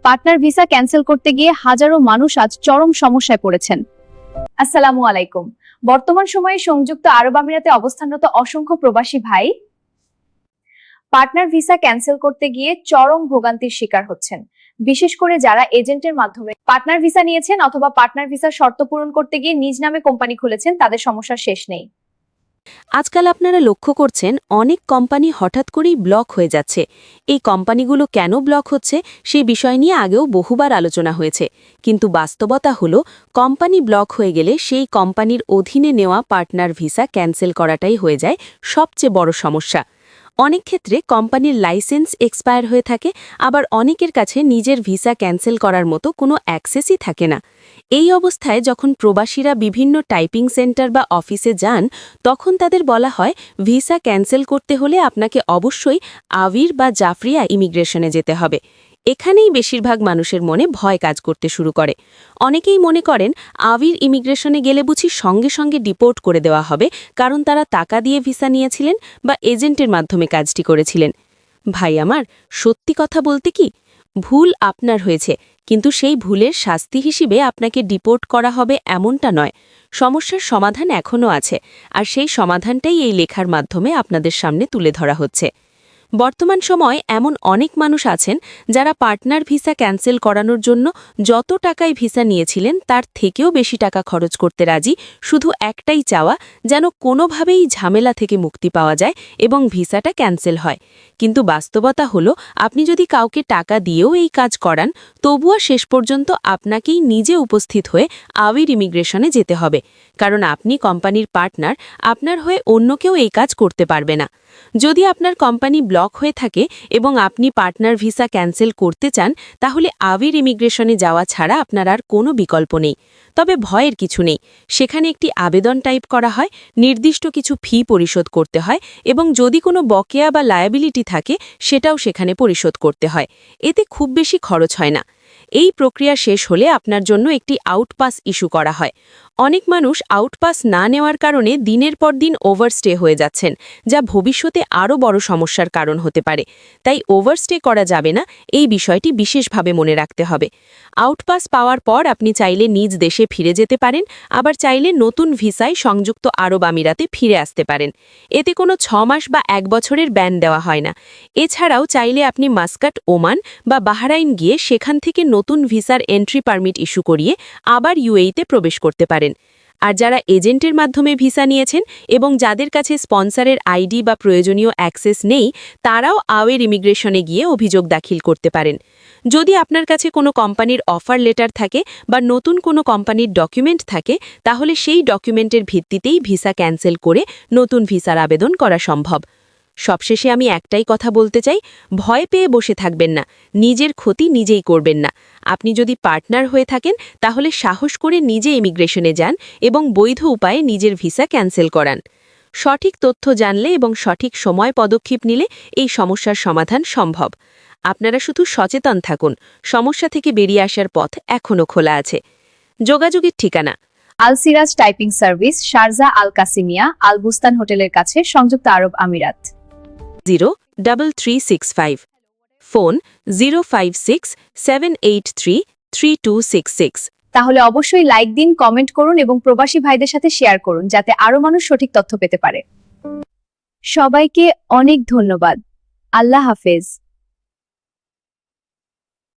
Partner visa cancel করতে গিয়ে হাজারো মানুষ আজ চরম সমস্যায় পড়েছেন। আসসালামু আলাইকুম। বর্তমান সময়ে সংযুক্ত আরব আমিরাতে অবস্থানরত অসংখ্য প্রবাসী ভাই পার্টনার ভিসা ক্যান্সেল করতে গিয়ে চরম ভোগান্তির শিকার হচ্ছেন। বিশেষ করে যারা এজেন্টের মাধ্যমে পার্টনার ভিসা নিয়েছেন অথবা পার্টনার ভিসার শর্ত পূরণ করতে গিয়ে নিজ নামে কোম্পানি খুলেছেন, তাদের সমস্যার শেষ নেই। আজকাল আপনারা লক্ষ্য করছেন অনেক কোম্পানি হঠাৎ করেই ব্লক হয়ে যাচ্ছে। এই কোম্পানিগুলো কেন ব্লক হচ্ছে সেই বিষয় নিয়ে আগেও বহুবার আলোচনা হয়েছে, কিন্তু বাস্তবতা হলো কোম্পানি ব্লক হয়ে গেলে সেই কোম্পানির অধীনে নেওয়া পার্টনার ভিসা ক্যান্সেল করাটাই হয়ে যায় সবচেয়ে বড় সমস্যা। অনেক ক্ষেত্রে কোম্পানির লাইসেন্স এক্সপায়ার হয়ে থাকে, আবার অনেকের কাছে নিজের ভিসা ক্যান্সেল করার মতো কোনো অ্যাক্সেসই থাকে না। এই অবস্থায় যখন প্রবাসীরা বিভিন্ন টাইপিং সেন্টার বা অফিসে যান, তখন তাদের বলা হয় ভিসা ক্যান্সেল করতে হলে আপনাকে অবশ্যই আবির বা জাফরিয়া ইমিগ্রেশনে যেতে হবে। এখানেই বেশিরভাগ মানুষের মনে ভয় কাজ করতে শুরু করে। অনেকেই মনে করেন আবির ইমিগ্রেশনে গেলে বুঝি সঙ্গে সঙ্গে ডিপোর্ট করে দেওয়া হবে, কারণ তারা টাকা দিয়ে ভিসা নিয়েছিলেন বা এজেন্টের মাধ্যমে কাজটি করেছিলেন। ভাই আমার, সত্যি কথা বলতে কি, ভুল আপনার হয়েছে, কিন্তু সেই ভুলের শাস্তি হিসেবে আপনাকে ডিপোর্ট করা হবে এমনটা নয়। সমস্যার সমাধান এখনও আছে, আর সেই সমাধানটাই এই লেখার মাধ্যমে আপনাদের সামনে তুলে ধরা হচ্ছে। বর্তমান সময় এমন অনেক মানুষ আছেন যারা পার্টনার ভিসা ক্যান্সেল করানোর জন্য যত টাকায় ভিসা নিয়েছিলেন তার থেকেও বেশি টাকা খরচ করতে রাজি, শুধু একটাই চাওয়া যেন কোনোভাবেই ঝামেলা থেকে মুক্তি পাওয়া যায় এবং ভিসাটা ক্যান্সেল হয়। কিন্তু বাস্তবতা হলো আপনি যদি কাউকে টাকা দিয়েও এই কাজ করান, তবুও শেষ পর্যন্ত আপনাকেই নিজে উপস্থিত হয়ে আবির ইমিগ্রেশনে যেতে হবে, কারণ আপনি কোম্পানির পার্টনার, আপনার হয়ে অন্য কেউ এই কাজ করতে পারবে না। যদি আপনার কোম্পানি ব্লক হয়ে থাকে এবং আপনি পার্টনার ভিসা ক্যান্সেল করতে চান, তাহলে আবির ইমিগ্রেশনে যাওয়া ছাড়া আপনার আর কোনো বিকল্প নেই। তবে ভয়ের কিছু নেই, সেখানে একটি আবেদন টাইপ করা হয়, নির্দিষ্ট কিছু ফি পরিশোধ করতে হয় এবং যদি কোনো বকেয়া বা লায়াবিলিটি থাকে সেটাও সেখানে পরিশোধ করতে হয়। এতে খুব বেশি খরচ হয় না। এই প্রক্রিয়া শেষ হলে আপনার জন্য একটি আউটপাস ইস্যু করা হয়। অনেক মানুষ আউটপাস না নেওয়ার কারণে দিনের পর দিন ওভারস্টে হয়ে যাচ্ছেন, যা ভবিষ্যতে আরও বড় সমস্যার কারণ হতে পারে। তাই ওভারস্টে করা যাবে না, এই বিষয়টি বিশেষভাবে মনে রাখতে হবে। আউটপাস পাওয়ার পর আপনি চাইলে নিজ দেশে ফিরে যেতে পারেন, আবার চাইলে নতুন ভিসায় সংযুক্ত আরব আমিরাতে ফিরে আসতে পারেন। এতে কোনো 6 মাস বা 1 বছরের ব্যান দেওয়া হয় না। এছাড়াও চাইলে আপনি মাস্কাট, ওমান বা বাহরাইন গিয়ে সেখান থেকে নতুন ভিসার এন্ট্রি পারমিট ইস্যু করিয়ে আবার ইউএইতে প্রবেশ করতে পারেন। আর যারা এজেন্টের মাধ্যমে ভিসা নিয়েছেন এবং যাদের কাছে স্পন্সরের আইডি বা প্রয়োজনীয় অ্যাক্সেস নেই, তারাও আওয়ের ইমিগ্রেশনে গিয়ে অভিযোগ দাখিল করতে পারেন। যদি আপনার কাছে কোনো কোম্পানির অফার লেটার থাকে বা নতুন কোনো কোম্পানির ডকুমেন্ট থাকে, তাহলে সেই ডকুমেন্টের ভিত্তিতেই ভিসা ক্যান্সেল করে নতুন ভিসার আবেদন করা সম্ভব। সবশেষে আমি একটাই কথা বলতে চাই, ভয় পেয়ে বসে থাকবেন না, নিজের ক্ষতি নিজেই করবেন না। আপনি যদি পার্টনার হয়ে থাকেন, তাহলে সাহস করে নিজে ইমিগ্রেশনে যান এবং বৈধ উপায়ে নিজের ভিসা ক্যান্সেল করান। সঠিক তথ্য জানলে এবং সঠিক সময় পদক্ষেপ নিলে এই সমস্যার সমাধান সম্ভব। আপনারা শুধু সচেতন থাকুন, সমস্যা থেকে বেরিয়ে আসার পথ এখনও খোলা আছে। যোগাযোগের ঠিকানা: আল সিরাজ টাইপিং সার্ভিস, শারজা আল কাসিমিয়া, আল বুস্তান হোটেলের কাছে, সংযুক্ত আরব আমিরাত। 03365, ফোন 05678333266। তাহলে অবশ্যই লাইক দিন, কমেন্ট করুন এবং প্রবাসী ভাইদের সাথে শেয়ার করুন, যাতে আরো মানুষ সঠিক তথ্য পেতে পারে। সবাইকে অনেক ধন্যবাদ। আল্লাহ হাফেজ।